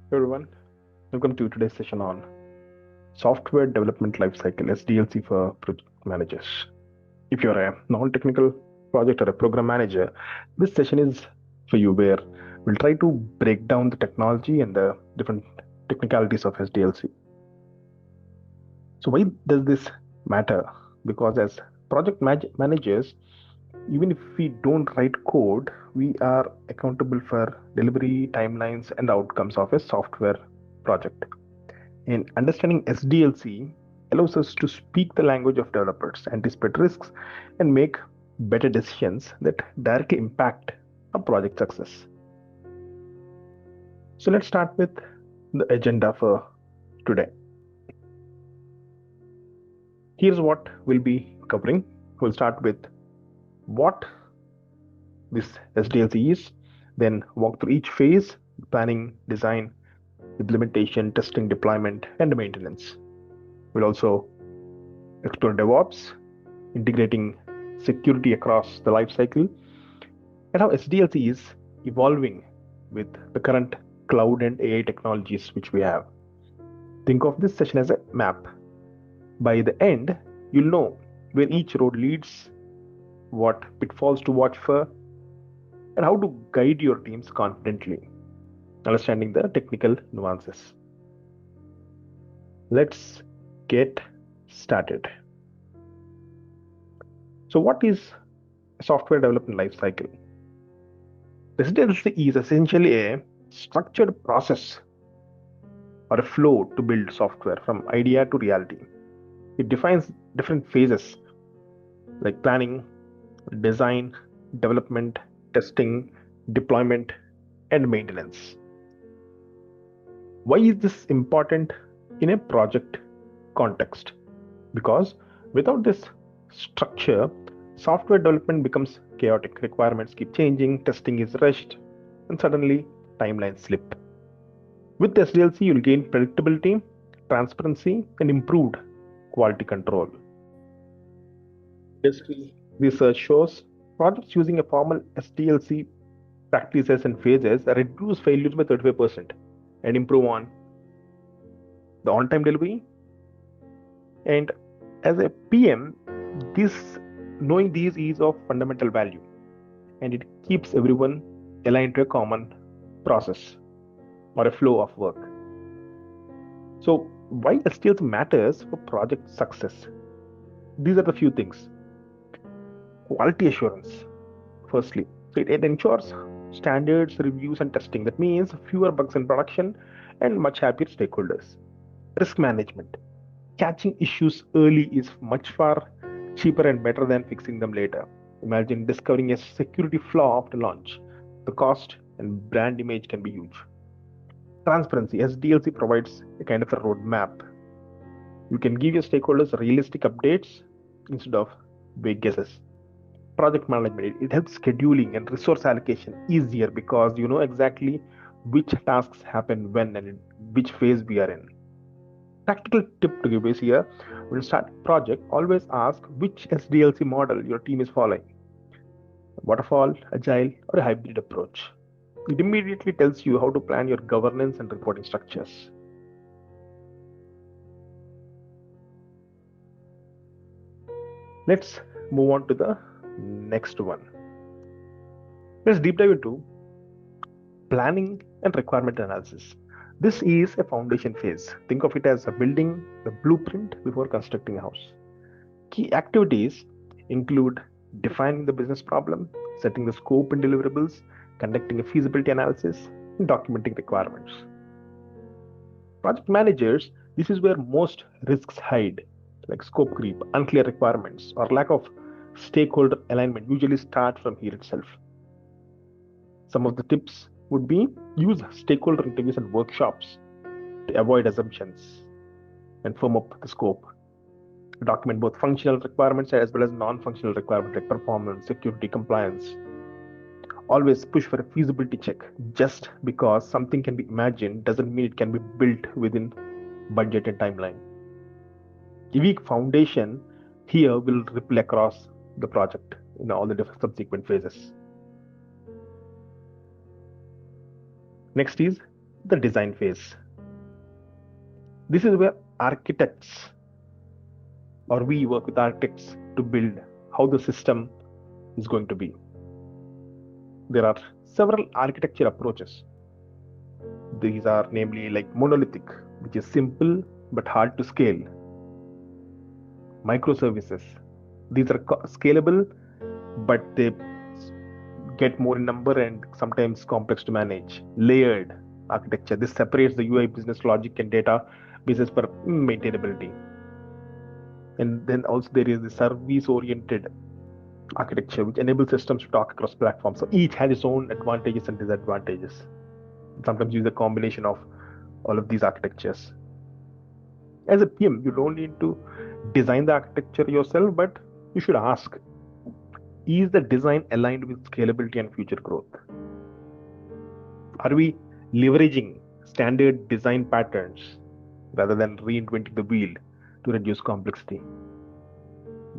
Everyone, welcome to today's session on Software Development Lifecycle SDLC for project managers. If you're a non-technical project or a program manager, this session is for you where we'll try to break down the technology and the different technicalities of SDLC. So why does this matter? Because as project managers, even if we don't write code, we are accountable for delivery timelines and outcomes of a software project. And understanding SDLC allows us to speak the language of developers, anticipate risks, and make better decisions that directly impact a project success. So let's start with the agenda for today. Here's what we'll be covering. We'll start with what this SDLC is, then walk through each phase: planning, design, implementation, testing, deployment, and maintenance. We'll also explore DevOps, integrating security across the lifecycle, and how SDLC is evolving with the current cloud and AI technologies which we have. Think of this session as a map. By the end, you'll know where each road leads, what pitfalls to watch for, and how to guide your teams confidently, understanding the technical nuances. Let's get started. So, what is software development lifecycle? SDLC is essentially a structured process or a flow to build software from idea to reality. It defines different phases like planning, design, development, testing, deployment, and maintenance. Why is this important in a project context? Because without this structure, software development becomes chaotic. Requirements keep changing, testing is rushed, and suddenly timelines slip. With SDLC, you'll gain predictability, transparency, and improved quality control. Industry research shows projects using a formal SDLC practices and phases reduce failures by 35% and improve on the on-time delivery. And as a PM, this knowing these is of fundamental value, and it keeps everyone aligned to a common process or a flow of work. So, why SDLC matters for project success? These are the few things. Quality assurance, firstly. So it ensures standards, reviews, and testing. That means fewer bugs in production and much happier stakeholders. Risk management. Catching issues early is much far cheaper and better than fixing them later. Imagine discovering a security flaw after launch. The cost and brand image can be huge. Transparency. SDLC provides a kind of a roadmap. You can give your stakeholders realistic updates instead of vague guesses. Project management, it helps scheduling and resource allocation easier because you know exactly which tasks happen when and in which phase we are in. Practical tip to give is here: when you start a project, always ask which SDLC model your team is following: waterfall, agile, or a hybrid approach. It immediately tells you how to plan your governance and reporting structures. Let's move on to the next one. Let's deep dive into planning and requirement analysis. This is a foundation phase. Think of it as a building the blueprint before constructing a house. Key activities include defining the business problem, setting the scope and deliverables, conducting a feasibility analysis, and documenting requirements. Project managers, this is where most risks hide, like scope creep, unclear requirements, or lack of stakeholder alignment usually start from here itself. Some of the tips would be: use stakeholder interviews and workshops to avoid assumptions and firm up the scope. Document both functional requirements as well as non-functional requirements like performance, security, compliance. Always push for a feasibility check. Just because something can be imagined doesn't mean it can be built within budget and timeline. A weak foundation here will ripple across the project in all the different subsequent phases. Next is the design phase. This is where architects, or we work with architects to build how the system is going to be. There are several architecture approaches. These are namely like monolithic, which is simple but hard to scale. Microservices. These are scalable, but they get more in number and sometimes complex to manage. Layered architecture. This separates the UI, business logic, and data basis for maintainability. And then also there is the service-oriented architecture, which enables systems to talk across platforms. So each has its own advantages and disadvantages. Sometimes use a combination of all of these architectures. As a PM, you don't need to design the architecture yourself, but you should ask, is the design aligned with scalability and future growth? Are we leveraging standard design patterns rather than reinventing the wheel to reduce complexity?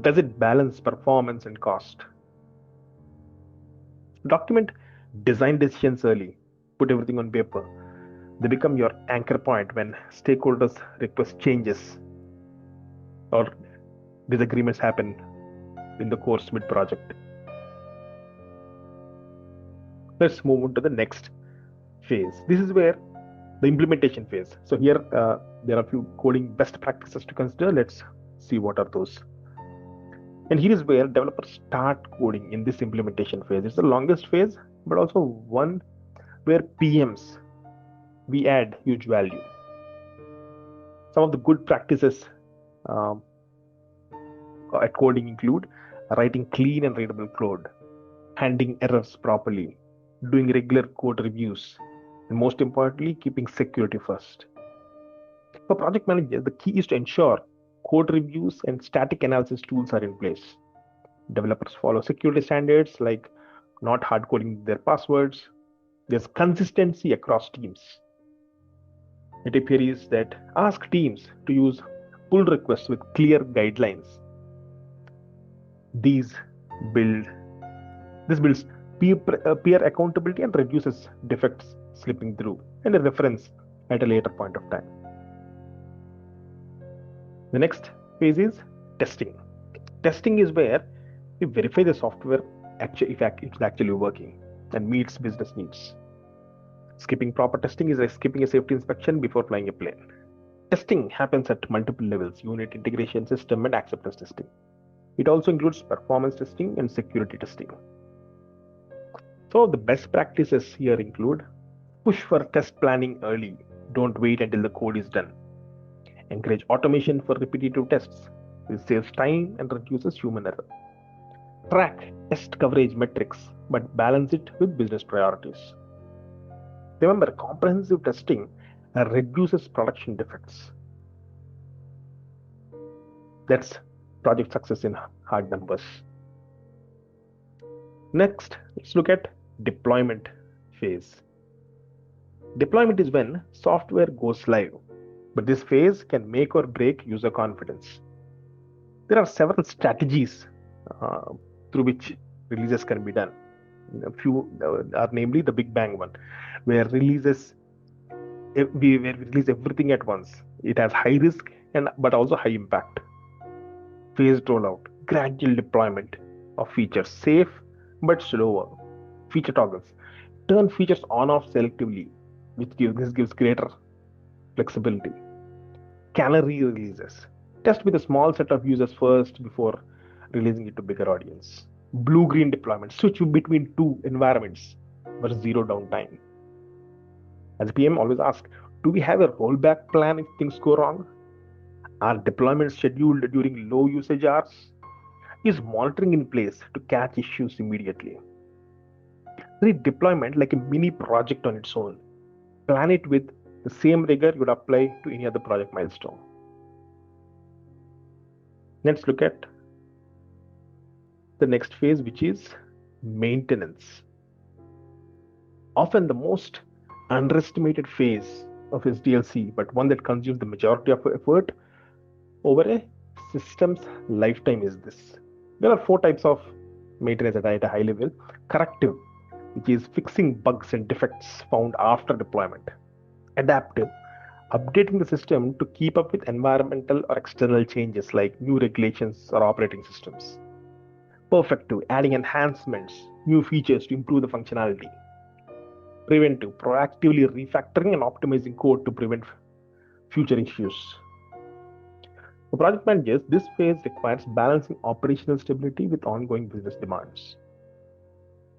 Does it balance performance and cost? Document design decisions early. Put everything on paper. They become your anchor point when stakeholders request changes or disagreements happen in the course mid-project. Let's move on to the next phase. This is where the implementation phase. So here there are a few coding best practices to consider. Let's see what are those. And here is where developers start coding in this implementation phase. It's the longest phase, but also one where PMs, we add huge value. Some of the good practices at coding include writing clean and readable code, handling errors properly, doing regular code reviews, and most importantly, keeping security first. For project managers, the key is to ensure code reviews and static analysis tools are in place. Developers follow security standards like not hard coding their passwords. There's consistency across teams. The tip here is that ask teams to use pull requests with clear guidelines. This builds peer accountability and reduces defects slipping through, and a reference at a later point of time. The next phase is testing. Testing is where we verify the software if it's actually working and meets business needs. Skipping proper testing is like skipping a safety inspection before flying a plane. Testing happens at multiple levels: unit, integration, system, and acceptance testing. It also includes performance testing and security testing. So the best practices here include push for test planning early. Don't wait until the code is done. Encourage automation for repetitive tests. This saves time and reduces human error. Track test coverage metrics, but balance it with business priorities. Remember, comprehensive testing reduces production defects. That's project success in hard numbers. Next, let's look at deployment phase. Deployment is when software goes live, but this phase can make or break user confidence. There are several strategies through which releases can be done. A few are namely the Big Bang one, where we release everything at once. It has high risk but also high impact. Phased rollout, gradual deployment of features, safe but slower. Feature toggles, turn features on off selectively, which gives greater flexibility. Canary releases, test with a small set of users first before releasing it to bigger audience. Blue-green deployment, switch between two environments for zero downtime. As a PM, always ask, do we have a rollback plan if things go wrong? Are deployments scheduled during low usage hours? Is monitoring in place to catch issues immediately? Treat deployment like a mini project on its own. Plan it with the same rigor you would apply to any other project milestone. Let's look at the next phase, which is maintenance. Often the most underestimated phase of SDLC, but one that consumes the majority of effort over a system's lifetime is this. There are 4 types of maintenance at a high level. Corrective, which is fixing bugs and defects found after deployment. Adaptive, updating the system to keep up with environmental or external changes like new regulations or operating systems. Perfective, adding enhancements, new features to improve the functionality. Preventive, proactively refactoring and optimizing code to prevent future issues. For project managers, this phase requires balancing operational stability with ongoing business demands.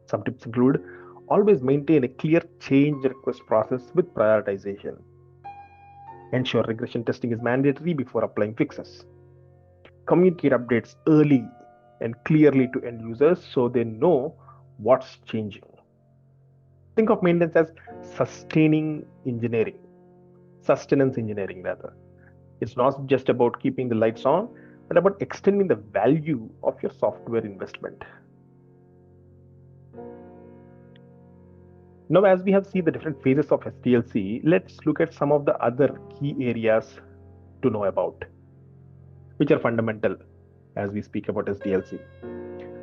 Some tips include always maintain a clear change request process with prioritization. Ensure regression testing is mandatory before applying fixes. Communicate updates early and clearly to end users so they know what's changing. Think of maintenance as sustenance engineering rather. It's not just about keeping the lights on, but about extending the value of your software investment. Now, as we have seen the different phases of SDLC, let's look at some of the other key areas to know about, which are fundamental as we speak about SDLC.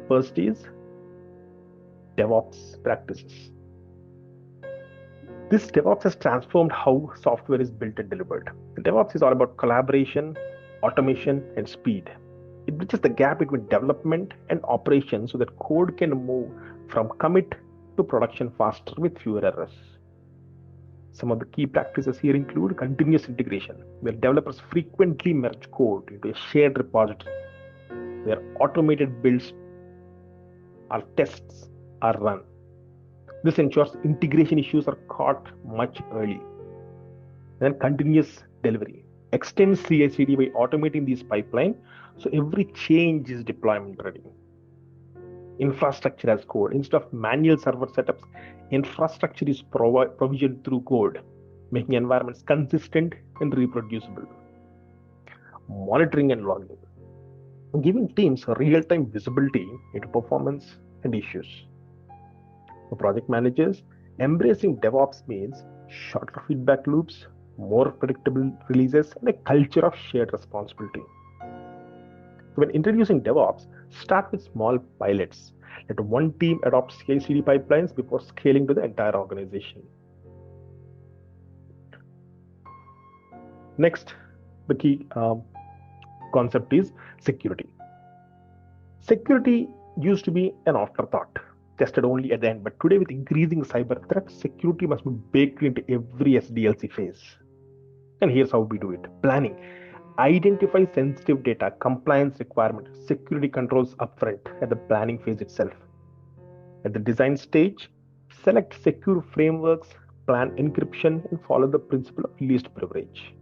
First is DevOps practices. This DevOps has transformed how software is built and delivered. DevOps is all about collaboration, automation, and speed. It bridges the gap between development and operation so that code can move from commit to production faster with fewer errors. Some of the key practices here include continuous integration, where developers frequently merge code into a shared repository, where automated builds or tests are run. This ensures integration issues are caught much early. And then continuous delivery extends CI/CD by automating these pipelines so every change is deployment ready. Infrastructure as code. Instead of manual server setups, infrastructure is provisioned through code, making environments consistent and reproducible. Monitoring and logging, giving teams real-time visibility into performance and issues. For project managers, embracing DevOps means shorter feedback loops, more predictable releases, and a culture of shared responsibility. When introducing DevOps, start with small pilots. Let one team adopt CI/CD pipelines before scaling to the entire organization. Next, the key concept is security. Security used to be an afterthought, tested only at the end, but today with increasing cyber threats, security must be baked into every SDLC phase. And here's how we do it. Planning. Identify sensitive data, compliance requirements, security controls upfront at the planning phase itself. At the design stage, select secure frameworks, plan encryption, and follow the principle of least privilege.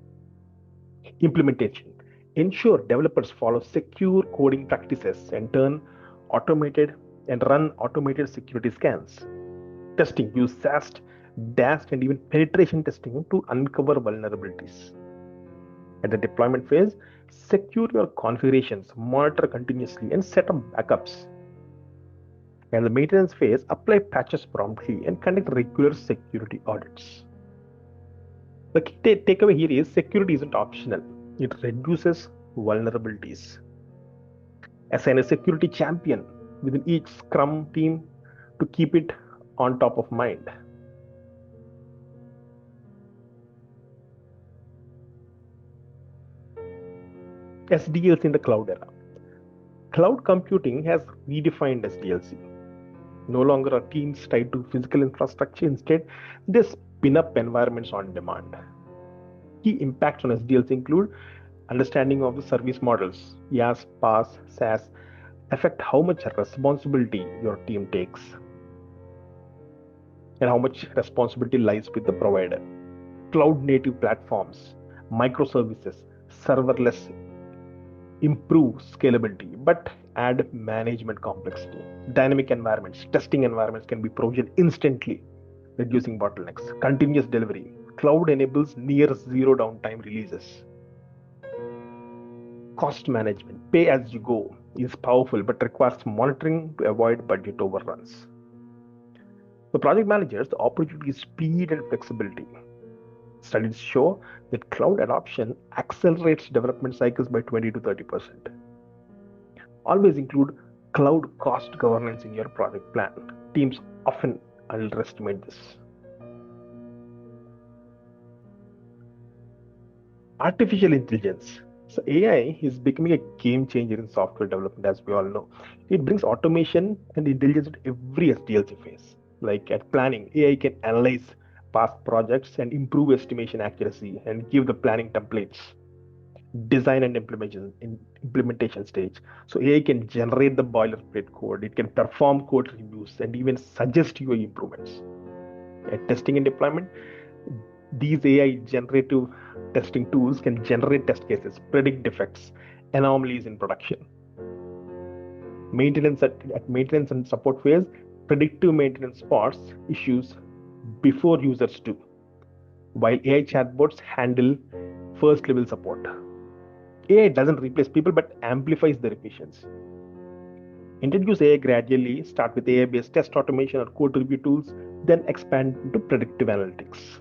Implementation. Ensure developers follow secure coding practices and run automated security scans. Testing. Use SAST, DAST, and even penetration testing to uncover vulnerabilities. At the deployment phase, secure your configurations, monitor continuously, and set up backups. At the maintenance phase, apply patches promptly and conduct regular security audits. The key takeaway here is security isn't optional. It reduces vulnerabilities. Assign a security champion within each Scrum team to keep it on top of mind. SDLC in the cloud era. Cloud computing has redefined SDLC. No longer are teams tied to physical infrastructure. Instead, they spin up environments on demand. Key impacts on SDLC include understanding of the service models, IaaS, PaaS, SaaS, affect how much responsibility your team takes and how much responsibility lies with the provider. Cloud native platforms, microservices, serverless improve scalability but add management complexity. Dynamic environments, testing environments can be provisioned instantly, reducing bottlenecks. Continuous delivery. Cloud enables near zero downtime releases. Cost management, pay as you go, is powerful but requires monitoring to avoid budget overruns. For project managers, the opportunity is speed and flexibility. Studies show that cloud adoption accelerates development cycles by 20 to 30%. Always include cloud cost governance in your project plan. Teams often underestimate this. Artificial intelligence. So AI is becoming a game changer in software development, as we all know. It brings automation and intelligence at every SDLC phase. Like at planning, AI can analyze past projects and improve estimation accuracy and give the planning templates. Design and implementation stage. So AI can generate the boilerplate code. It can perform code reviews and even suggest UI improvements. At testing and deployment, these AI generative testing tools can generate test cases, predict defects, anomalies in production. At maintenance and support phase, predictive maintenance spots issues before users do, while AI chatbots handle first level support. AI doesn't replace people but amplifies their efficiency. Introduce AI gradually, start with AI based test automation or code review tools, then expand into predictive analytics.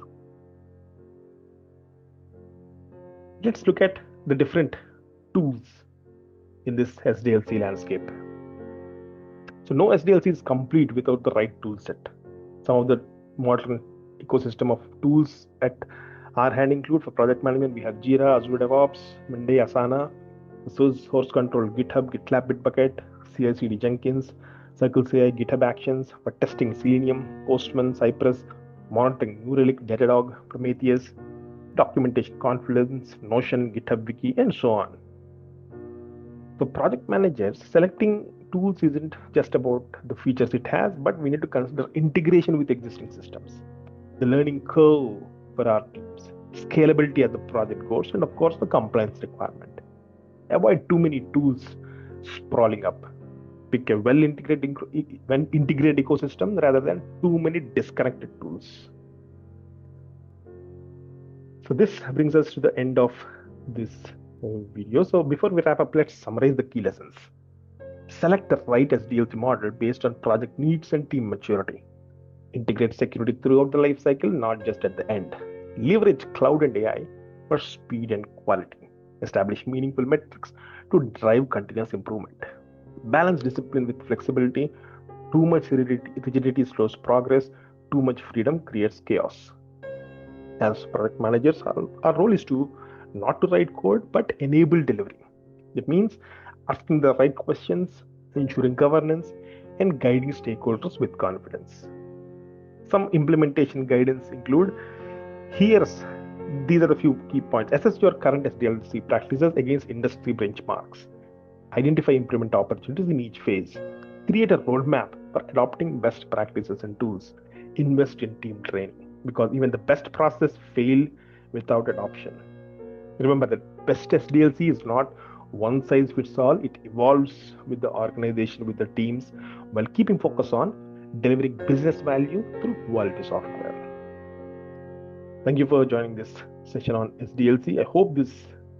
Let's look at the different tools in this SDLC landscape. So no SDLC is complete without the right tool set. Some of the modern ecosystem of tools at our hand include for project management, we have Jira, Azure DevOps, Monday, Asana, source control, GitHub, GitLab, Bitbucket, CI/CD Jenkins, Circle CI, GitHub Actions, for testing Selenium, Postman, Cypress, monitoring New Relic, Datadog, Prometheus, documentation Confluence, Notion, GitHub Wiki, and so on. For project managers, selecting tools isn't just about the features it has, but we need to consider integration with existing systems, the learning curve for our teams, scalability as the project goes, and of course the compliance requirement. Avoid too many tools sprawling up. Pick a well-integrated ecosystem rather than too many disconnected tools. So this brings us to the end of this video. So before we wrap up, let's summarize the key lessons. Select the right SDLC model based on project needs and team maturity. Integrate security throughout the lifecycle, not just at the end. Leverage cloud and AI for speed and quality. Establish meaningful metrics to drive continuous improvement. Balance discipline with flexibility. Too much rigidity slows progress. Too much freedom creates chaos. As product managers, our role is to not to write code, but enable delivery. It means asking the right questions, ensuring governance, and guiding stakeholders with confidence. Some implementation guidance include these are the few key points. Assess your current SDLC practices against industry benchmarks. Identify improvement opportunities in each phase. Create a roadmap for adopting best practices and tools. Invest in team training, because even the best process fail without adoption. Remember that best SDLC is not one size fits all. It evolves with the organization, with the teams, while keeping focus on delivering business value through quality software. Thank you for joining this session on SDLC. I hope this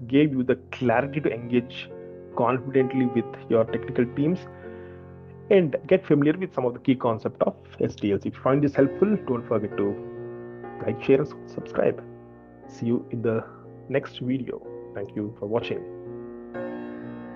gave you the clarity to engage confidently with your technical teams and get familiar with some of the key concepts of SDLC. If you find this helpful, don't forget to like, share, and subscribe. See you in the next video. Thank you for watching.